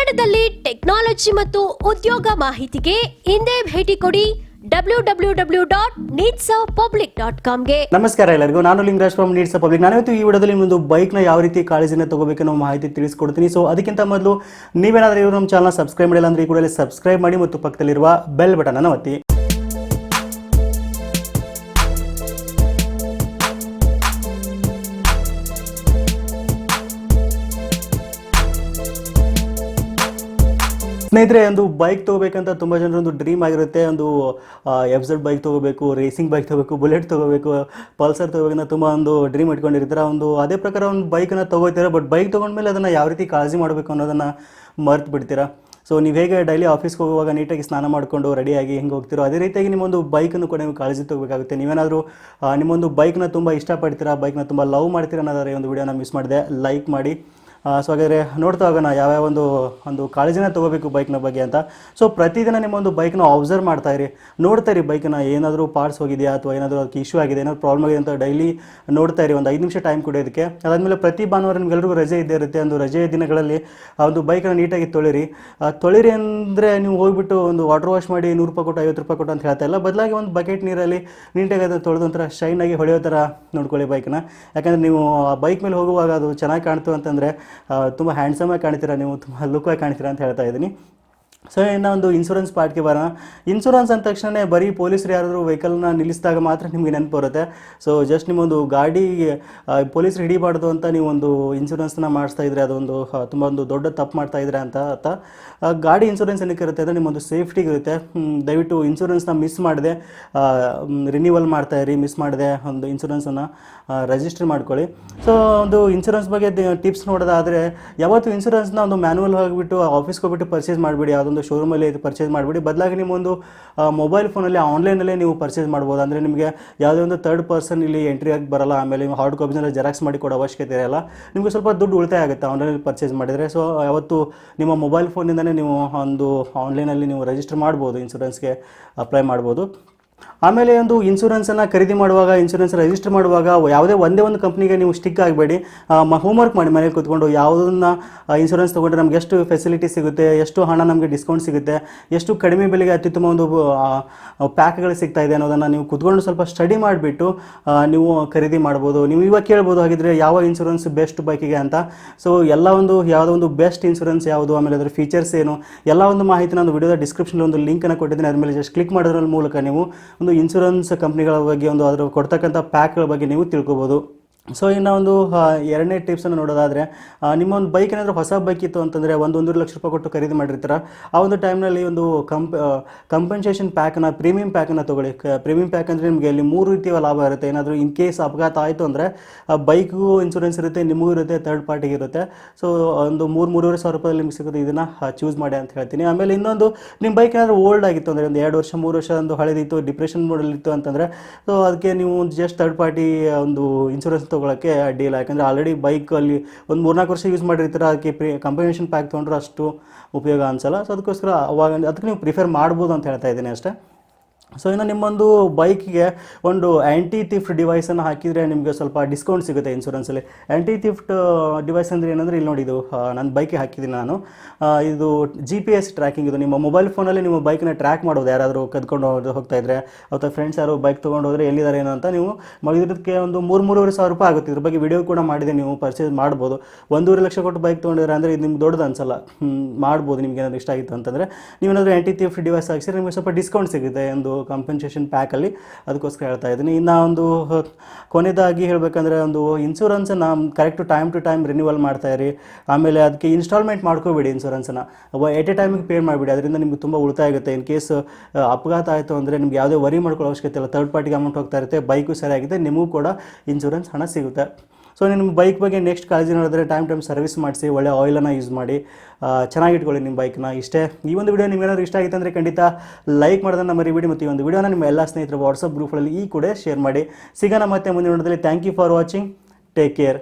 ಕನ್ನಡದಲ್ಲಿ ಟೆಕ್ನಾಲಜಿ ಮತ್ತು ಉದ್ಯೋಗ ಮಾಹಿತಿಗೆ ಹಿಂದೆ ಭೇಟಿ ಕೊಡಿ www.needsapublic.com ನಮಸ್ಕಾರ ಎಲ್ಲರಿಗೂ. ನಾನು ಲಿಂಗರಾಜ್ ಫ್ರಮ್ ನೀಡ್ಸ್ ಪಬ್ಲಿಕ್. ನಾನಿವತ್ತು ಈ ವಿಡಿಯೋದಲ್ಲಿ ಒಂದು ಬೈಕ್ನ ಯಾವ ರೀತಿ ಕಾಳಜಿನ ತಗೋಬೇಕನ್ನೋ ಮಾಹಿತಿ ತಿಳಿಸ್ಕೊಡ್ತೀನಿ. ಸೊ ಅದಕ್ಕಿಂತ ಮೊದಲು ನೀವೇನಾದರೂ ಇವರು ನಮ್ಮ ಚಾನಲ್ ಸಬ್ಸ್ಕ್ರೈಬ್ ಮಾಡಿಲ್ಲ ಅಂದರೆ ಈ ಕೂಡಲೇ ಸಬ್ಸ್ಕ್ರೈಬ್ ಮಾಡಿ ಮತ್ತು ಪಕ್ಕದಲ್ಲಿರುವ ಬೆಲ್ ಬಟನ್ ಅನ್ನು ಒತ್ತಿ. ಸ್ನೇಹಿತರೆ, ಒಂದು ಬೈಕ್ ತೊಗೋಬೇಕಂತ ತುಂಬ ಜನರ ಒಂದು ಡ್ರೀಮ್ ಆಗಿರುತ್ತೆ. ಒಂದು FZ ಬೈಕ್ ತೊಗೋಬೇಕು, ರೇಸಿಂಗ್ ಬೈಕ್ ತೊಗೋಬೇಕು, ಬುಲೆಟ್ ತೊಗೋಬೇಕು, ಪಲ್ಸರ್ ತೊಗೋಬೇಕಂತ ತುಂಬ ಒಂದು ಡ್ರೀಮ್ ಇಟ್ಕೊಂಡಿರ್ತಾರೆ. ಅದೇ ಪ್ರಕಾರ ಒಂದು ಬೈಕನ್ನು ತೊಗೋತೀರಾ. ಬಟ್ ಬೈಕ್ ತೊಗೊಂಡ್ಮೇಲೆ ಅದನ್ನು ಯಾವ ರೀತಿ ಕಾಳಜಿ ಮಾಡಬೇಕು ಅನ್ನೋದನ್ನು ಮರ್ತು ಬಿಡ್ತೀರಾ. ಸೊ ನೀವು ಹೇಗೆ ಡೈಲಿ ಆಫೀಸ್ಗೆ ಹೋಗುವಾಗ ನೀಟಾಗಿ ಸ್ನಾನ ಮಾಡಿಕೊಂಡು ರೆಡಿಯಾಗಿ ಹೆಂಗೆ ಹೋಗ್ತಿರೋ ಅದೇ ರೀತಿಯಾಗಿ ನಿಮ್ಮೊಂದು ಬೈಕನ್ನು ಕೂಡ ನೀವು ಕಾಳಜಿ ತೊಗೋಬೇಕಾಗುತ್ತೆ. ನೀವೇನಾದರೂ ನಿಮ್ಮೊಂದು ಬೈಕ್ನ ತುಂಬ ಇಷ್ಟಪಡ್ತೀರಾ, ಬೈಕ್ನ ತುಂಬ ಲವ್ ಮಾಡ್ತೀರಾ ಅನ್ನೋದಾದ್ರೆ ಒಂದು ವಿಡಿಯೋನ ಮಿಸ್ ಮಾಡಿದೆ, ಲೈಕ್ ಮಾಡಿ. ಸೊ ಹಾಗಾದರೆ ನೋಡ್ತಾ ಹೋಗೋಣ ಯಾವ್ಯಾವ ಒಂದು ಕಾಳಜಿನ ತೊಗೋಬೇಕು ಬೈಕ್ನ ಬಗ್ಗೆ ಅಂತ. ಸೊ ಪ್ರತಿದಿನ ನಿಮ್ಮೊಂದು ಬೈಕ್ನ ಅಬ್ಸರ್ವ್ ಮಾಡ್ತಾ ಇರಿ, ನೋಡ್ತಾ ಇರಿ ಬೈಕ್ನ ಏನಾದರೂ ಪಾರ್ಟ್ಸ್ ಹೋಗಿದೆಯಾ ಅಥವಾ ಏನಾದರೂ ಅದಕ್ಕೆ ಇಶ್ಯೂ ಆಗಿದೆ, ಏನಾದರೂ ಪ್ರಾಬ್ಲಮ್ ಆಗಿದೆ ಅಂತ ಡೈಲಿ ನೋಡ್ತಾ ಇರಿ. ಒಂದು 5 ನಿಮಿಷ ಟೈಮ್ ಕೊಡೋದಕ್ಕೆ. ಅದಾದಮೇಲೆ ಪ್ರತಿ ಭಾನುವಾರ ನಿಮ್ಗೆಲ್ರಿಗೂ ರಜೆ ಇದ್ದೇ ಇರುತ್ತೆ. ಒಂದು ರಜೆಯ ದಿನಗಳಲ್ಲಿ ಆ ಒಂದು ಬೈಕನ್ನು ನೀಟಾಗಿ ತೊಳಿರಿ ಅಂದರೆ ನೀವು ಹೋಗ್ಬಿಟ್ಟು ಒಂದು ವಾಟರ್ ವಾಶ್ ಮಾಡಿ 100 ರೂಪಾಯಿ ಕೊಟ್ಟು 50 ರೂಪಾಯಿ ಕೊಟ್ಟು ಅಂತ ಹೇಳ್ತಾ ಇಲ್ಲ. ಬದಲಾಗಿ ಒಂದು ಬಕೆಟ್ ನೀರಲ್ಲಿ ನೀಟಾಗಿ ಅದನ್ನು ತೊಳೆದು ಒಂಥರ ಶೈನಾಗಿ ಹೊಳೆಯೋ ಥರ ನೋಡ್ಕೊಳ್ಳಿ ಬೈಕ್ನ. ಯಾಕಂದರೆ ನೀವು ಆ ಬೈಕ್ ಮೇಲೆ ಹೋಗುವಾಗ ಅದು ಚೆನ್ನಾಗಿ ಕಾಣ್ತು ಅಂತಂದರೆ ತುಂಬ ಹ್ಯಾಂಡ್ಸಮಾಗಿ ಕಾಣ್ತೀರಾ, ನೀವು ತುಂಬ ಲುಕ್ಕಾಗಿ ಕಾಣ್ತೀರಾ ಅಂತ ಹೇಳ್ತಾ ಇದ್ದೀನಿ. ಸೊ ಇನ್ನು ಒಂದು ಇನ್ಶೂರೆನ್ಸ್ ಪಾರ್ಟ್ಗೆ ಬರೋಣ. ಇನ್ಶೂರೆನ್ಸ್ ಅಂದ ತಕ್ಷಣ ಬರೀ ಪೊಲೀಸರು ಯಾರಾದರೂ ವೆಹಿಕಲ್ನ ನಿಲ್ಲಿಸಿದಾಗ ಮಾತ್ರ ನಿಮಗೆ ನೆನಪು ಬರುತ್ತೆ. ಸೊ ಜಸ್ಟ್ ನಿಮ್ಮೊಂದು ಗಾಡಿ ಪೊಲೀಸರು ಹಿಡಿಬಾರ್ದು ಅಂತ ನೀವು ಒಂದು ಇನ್ಶೂರೆನ್ಸ್ನ ಮಾಡಿಸ್ತಾ ಇದ್ರೆ ಅದೊಂದು ತುಂಬ ಒಂದು ದೊಡ್ಡ ತಪ್ಪು ಮಾಡ್ತಾ ಇದ್ರೆ ಅಂತ ಅರ್ಥ. ಗಾಡಿ ಇನ್ಶೂರೆನ್ಸ್ ಏನಕ್ಕೆ ಇರುತ್ತೆ ಅಂದರೆ ನಿಮ್ಮೊಂದು ಸೇಫ್ಟಿಗೆ ಇರುತ್ತೆ. ದಯವಿಟ್ಟು ಇನ್ಶೂರೆನ್ಸ್ನ ಮಿಸ್ ಮಾಡಿದೆ ರಿನ್ಯೂವಲ್ ಮಾಡ್ತಾ ಇರಿ, ಮಿಸ್ ಮಾಡಿದೆ ಒಂದು ಇನ್ಶೂರೆನ್ಸನ್ನು ರಿಜಿಸ್ಟರ್ ಮಾಡ್ಕೊಳ್ಳಿ. ಸೊ ಒಂದು ಇನ್ಶೂರೆನ್ಸ್ ಬಗ್ಗೆ ಟಿಪ್ಸ್ ನೋಡೋದಾದರೆ ಯಾವತ್ತು ಇನ್ಶೂರೆನ್ಸ್ನ ಒಂದು ಮ್ಯಾನ್ಯಲ್ ಹೋಗಿಬಿಟ್ಟು ಆಫೀಸ್ಗೆ ಹೋಗ್ಬಿಟ್ಟು ಪರ್ಚೇಸ್ ಮಾಡಿಬಿಡಿ, ಯಾವುದೊಂದು ಶೋರೂಮಲ್ಲಿ ಪರ್ಚೇಸ್ ಮಾಡಿಬಿಡಿ. ಬದಲಾಗಿ ನಿಮ್ಮೊಂದು ಮೊಬೈಲ್ ಫೋನಲ್ಲಿ ಆನ್ಲೈನಲ್ಲೇ ನೀವು ಪರ್ಚೇಸ್ ಮಾಡ್ಬೋದು. ಅಂದರೆ ನಿಮಗೆ ಯಾವುದೇ ಒಂದು ಥರ್ಡ್ ಪರ್ಸನ್ ಇಲ್ಲಿ ಎಂಟ್ರಿ ಆಗಿ ಬರಲ್ಲ. ಆಮೇಲೆ ನೀವು ಹಾರ್ಡ್ ಕಾಪಿನಲ್ಲಿ ಜೆರಾಕ್ಸ್ ಮಾಡಿ ಕೊಡೋ ಅವಶ್ಯಕತೆ ಇರಲ್ಲ. ನಿಮಗೆ ಸ್ವಲ್ಪ ದುಡ್ಡು ಉಳಿತಾಯ ಆಗುತ್ತೆ ಆನ್ಲೈನಲ್ಲಿ ಪರ್ಚೇಸ್ ಮಾಡಿದರೆ. ಸೊ ಯಾವತ್ತು ನಿಮ್ಮ ಮೊಬೈಲ್ ಫೋನಿಂದಲೇ ನೀವು ಒಂದು ಆನ್ಲೈನಲ್ಲಿ ನೀವು ರಿಜಿಸ್ಟರ್ ಮಾಡ್ಬೋದು, ಇನ್ಶೂರೆನ್ಸ್ಗೆ ಅಪ್ಲೈ ಮಾಡ್ಬೋದು. ಆಮೇಲೆ ಒಂದು ಇನ್ಶೂರೆನ್ಸನ್ನು ಖರೀದಿ ಮಾಡುವಾಗ, ಇನ್ಶೂರೆನ್ಸ್ ರಿಜಿಸ್ಟರ್ ಮಾಡುವಾಗ ಯಾವುದೇ ಒಂದೇ ಒಂದು ಕಂಪ್ನಿಗೆ ನೀವು ಸ್ಟಿಕ್ ಆಗಬೇಡಿ. ಹೋಮ್ವರ್ಕ್ ಮಾಡಿ ಮನೇಲಿ ಕೂತ್ಕೊಂಡು ಯಾವುದನ್ನು ಇನ್ಶೂರೆನ್ಸ್ ತೊಗೊಂಡ್ರೆ ನಮ್ಗೆ ಎಷ್ಟು ಫೆಸಿಲಿಟಿ ಸಿಗುತ್ತೆ, ಎಷ್ಟು ಹಣ ನಮಗೆ ಡಿಸ್ಕೌಂಟ್ ಸಿಗುತ್ತೆ, ಎಷ್ಟು ಕಡಿಮೆ ಬೆಲೆಗೆ ಅತ್ಯುತ್ತಮ ಒಂದು ಪ್ಯಾಕ್ಗಳು ಸಿಗ್ತಾ ಇದೆ ಅನ್ನೋದನ್ನು ನೀವು ಕೂತ್ಕೊಂಡು ಸ್ವಲ್ಪ ಸ್ಟಡಿ ಮಾಡಿಬಿಟ್ಟು ನೀವು ಖರೀದಿ ಮಾಡ್ಬೋದು. ನೀವು ಇವಾಗ ಕೇಳ್ಬೋದು ಹಾಗಿದ್ರೆ ಯಾವ ಇನ್ಶೂರೆನ್ಸ್ ಬೆಸ್ಟ್ ಬೈಕಿಗೆ ಅಂತ. ಸೊ ಯಾವುದೋ ಒಂದು ಬೆಸ್ಟ್ ಇನ್ಶೂರೆನ್ಸ್ ಯಾವುದು, ಆಮೇಲೆ ಅದರ ಫೀಚರ್ಸ್ ಏನು, ಎಲ್ಲ ಒಂದು ಮಾಹಿತಿ ನಾನು ವಿಡಿಯೋದ ಡಿಸ್ಕ್ರಿಪ್ಷನಲ್ಲಿ ಒಂದು ಲಿಂಕನ್ನು ಕೊಟ್ಟಿದ್ದೀನಿ. ಅದ್ರ ಮೇಲೆ ಜಸ್ಟ್ ಕ್ಲಿಕ್ ಮಾಡೋದ್ರ ಮೂಲಕ ನೀವು ಒಂದು ಇನ್ಶೂರೆನ್ಸ್ ಕಂಪ್ನಿಗಳ ಬಗ್ಗೆ ಅದರ ಕೊಡ್ತಕ್ಕಂಥ ಪ್ಯಾಕ್ಗಳ ಬಗ್ಗೆ ನೀವು ತಿಳ್ಕೊಬೋದು. ಸೊ ಇನ್ನು ಒಂದು ಎರಡನೇ ಟಿಪ್ಸನ್ನು ನೋಡೋದಾದರೆ, ನಿಮ್ಮೊಂದು ಬೈಕ್ ಏನಾದರೂ ಹೊಸ ಬೈಕ್ ಇತ್ತು ಅಂತಂದರೆ 1.5 ಲಕ್ಷ ರೂಪಾಯಿ ಕೊಟ್ಟು ಖರೀದಿ ಮಾಡಿರ್ತೀರ. ಆ ಒಂದು ಟೈಮ್ನಲ್ಲಿ ಒಂದು ಕಂಪೆನ್ಸೇಷನ್ ಪ್ಯಾಕನ್ನು, ಪ್ರೀಮಿಯಂ ಪ್ಯಾಕನ್ನು ತೊಗೊಳ್ಳಿ. ಪ್ರೀಮಿಯಂ ಪ್ಯಾಕ್ ಅಂದರೆ ನಿಮಗೆ ಅಲ್ಲಿ 3 ರೀತಿಯ ಲಾಭ ಇರುತ್ತೆ. ಏನಾದರೂ ಇನ್ ಕೇಸ್ ಅಪಘಾತ ಆಯಿತು ಅಂದರೆ ಬೈಕ್ಗೂ ಇನ್ಶೂರೆನ್ಸ್ ಇರುತ್ತೆ, ನಿಮಗೂ ಇರುತ್ತೆ, ಥರ್ಡ್ ಪಾರ್ಟಿಗೆ ಇರುತ್ತೆ. ಸೊ ಒಂದು 3,000-3,500 ರೂಪಾಯಲ್ಲಿ ನಿಮ್ಗೆ ಸಿಗುತ್ತೆ. ಇದನ್ನು ಚೂಸ್ ಮಾಡಿ ಅಂತ ಹೇಳ್ತೀನಿ. ಆಮೇಲೆ ಇನ್ನೊಂದು, ನಿಮ್ಮ ಬೈಕ್ ಏನಾದರೂ ಓಲ್ಡ್ ಆಗಿತ್ತು ಅಂದರೆ ಒಂದು 2 ವರ್ಷ 3 ವರ್ಷ ಒಂದು ಹಳೆದಿತ್ತು, ಡಿಪ್ರೆಷನ್ ಮೋಡಲ್ಲಿತ್ತು ಅಂತಂದರೆ ಸೊ ಅದಕ್ಕೆ ನೀವು ಜಸ್ಟ್ ಥರ್ಡ್ ಪಾರ್ಟಿ ಒಂದು ಇನ್ಶೂರೆನ್ಸ್ ತೊಗೊಳಕ್ಕೆ ಅಡ್ಡಿಲ್ಲ. ಯಾಕಂದರೆ ಆಲ್ರೆಡಿ ಬೈಕಲ್ಲಿ ಒಂದು 3-4 ವರ್ಷ ಯೂಸ್ ಮಾಡಿರ್ತೀರ, ಅದಕ್ಕೆ ಕಂಪೆನ್ಸೇಷನ್ ಪ್ಯಾಕ್ ತೊಗೊಂಡ್ರೆ ಅಷ್ಟು ಉಪಯೋಗ ಅನಿಸಲ್ಲ. ಸೊ ಅದಕ್ಕೋಸ್ಕರ ಅದಕ್ಕೆ ನೀವು ಪ್ರಿಫರ್ ಮಾಡ್ಬೋದು ಅಂತ ಹೇಳ್ತಾ ಇದ್ದೀನಿ ಅಷ್ಟೇ. ಸೊ ಇನ್ನು ನಿಮ್ಮೊಂದು ಬೈಕಿಗೆ ಒಂದು ಆ್ಯಂಟಿ ಥಿಫ್ಟ್ ಡಿವೈಸನ್ನು ಹಾಕಿದರೆ ನಿಮಗೆ ಸ್ವಲ್ಪ ಡಿಸ್ಕೌಂಟ್ ಸಿಗುತ್ತೆ ಇನ್ಶೂರೆನ್ಸಲ್ಲಿ. ಆ್ಯಂಟಿ ಥಿಫ್ಟ್ ಡಿವೈಸ್ ಅಂದರೆ ಏನಂದರೆ ಇಲ್ಲಿ ನೋಡಿ, ಇದು ನನ್ನ ಬೈಕಿಗೆ ಹಾಕಿದ್ದೀನಿ ನಾನು. ಇದು GPS ಟ್ರ್ಯಾಕಿಂಗ್. ಇದು ನಿಮ್ಮ ಮೊಬೈಲ್ ಫೋನಲ್ಲಿ ನಿಮ್ಮ ಬೈಕ್ನ ಟ್ರ್ಯಾಕ್ ಮಾಡೋದು. ಯಾರಾದರೂ ಕದ್ಕೊಂಡು ಹೋಗ್ತಾ ಇದ್ದರೆ ಅಥವಾ ಫ್ರೆಂಡ್ಸ್ ಯಾರು ಬೈಕ್ ತೊಗೊಂಡು ಹೋದರೆ ಎಲ್ಲಿದ್ದಾರೆ ಏನೋ ಅಂತ ನೀವು ಇದಕ್ಕೆ ಒಂದು 3,000-3,500 ರೂಪಾಯಿ ಆಗುತ್ತೆ. ಇದ್ರ ಬಗ್ಗೆ ವಿಡಿಯೋ ಕೂಡ ಮಾಡಿದೆ, ನೀವು ಪರ್ಚೇಸ್ ಮಾಡ್ಬೋದು. 1.5 ಲಕ್ಷ ಕೊಟ್ಟು ಬೈಕ್ ತೊಗೊಂಡಿದ್ರೆ ಅಂದರೆ ಇದು ನಿಮ್ಗೆ ದೊಡ್ಡದು ಅನ್ಸಲ್ಲ, ಮಾಡ್ಬೋದು. ನಿಮ್ಗೆ ಏನಾದರೂ ಇಷ್ಟ ಆಗಿತ್ತು ಅಂತಂದರೆ ನೀವೇನಾದರೂ ಆ್ಯಂಟಿ ಥಿಫ್ಟ್ ಡಿವೈಸ್ ಹಾಕಿಸಿದ್ರೆ ನಿಮಗೆ ಸ್ವಲ್ಪ ಡಿಸ್ಕೌಂಟ್ ಸಿಗುತ್ತೆ ಒಂದು ಕಂಪೆನ್ಸೇಷನ್ ಪ್ಯಾಕಲ್ಲಿ. ಅದಕ್ಕೋಸ್ಕರ ಹೇಳ್ತಾ ಇದ್ದೀನಿ. ಇನ್ನು ಒಂದು ಕೊನೆಯದಾಗಿ ಹೇಳಬೇಕಂದ್ರೆ, ಒಂದು ಇನ್ಶೂರೆನ್ಸನ್ನು correct time to time renewal ಮಾಡ್ತಾ ಇರಿ. ಆಮೇಲೆ ಅದಕ್ಕೆ ಇನ್ಸ್ಟಾಲ್ಮೆಂಟ್ ಮಾಡ್ಕೋಬೇಡಿ ಇನ್ಶೂರೆನ್ಸನ್ನು, ಎಟ್ ಎ ಟೈಮಿಗೆ ಪೇ ಮಾಡಿಬಿಡಿ. ಅದರಿಂದ ನಿಮಗೆ ತುಂಬ ಉಳಿತಾಯ ಆಗುತ್ತೆ. ಇನ್ ಕೇಸ್ ಅಪಘಾತ ಆಯಿತು ಅಂದರೆ ನಿಮ್ಗೆ ಯಾವುದೇ ವರಿ ಮಾಡ್ಕೊಳ್ಳೋ ಅವಶ್ಯಕತೆ ಇಲ್ಲ. ಥರ್ಡ್ ಪಾರ್ಟಿಗೆ ಅಮೌಂಟ್ ಹೋಗ್ತಾ ಇರುತ್ತೆ, ಬೈಕು ಸರಿಯಾಗಿದೆ, ನಿಮಗೂ ಕೂಡ ಇನ್ಶೂರೆನ್ಸ್ ಹಣ ಸಿಗುತ್ತೆ. ಸೊ ನಿಮ್ಮ ಬೈಕ್ ಬಗ್ಗೆ ನೆಕ್ಸ್ಟ್ ಕಾಳಜಿ ನೋಡಿದ್ರೆ ಟೈಮ್ ಸರ್ವಿಸ್ ಮಾಡಿಸಿ, ಒಳ್ಳೆ ಆಯಿಲನ್ನು ಯೂಸ್ ಮಾಡಿ, ಚೆನ್ನಾಗಿಟ್ಕೊಳ್ಳಿ ನಿಮ್ಮ ಬೈಕ್ನ. ಇಷ್ಟೇ. ಈ ಒಂದು ವಿಡಿಯೋ ನಿಮ್ಗೇನಾದರೂ ಇಷ್ಟ ಆಗಿತ್ತು ಅಂದರೆ ಖಂಡಿತ ಲೈಕ್ ಮಾಡೋದನ್ನು ಮರಿಬೇಡಿ. ಮತ್ತು ಈ ಒಂದು ವಿಡಿಯೋನ ನಿಮ್ಮ ಎಲ್ಲ ಸ್ನೇಹಿತರು ವಾಟ್ಸಪ್ ಗ್ರೂಪ್ಗಳಲ್ಲಿ ಕೂಡ ಶೇರ್ ಮಾಡಿ. ಸಿಗೋಣ ಮತ್ತೆ ಮುಂದಿನ ವಿಡಿಯೋದಲ್ಲಿ. Thank you for watching. Take care.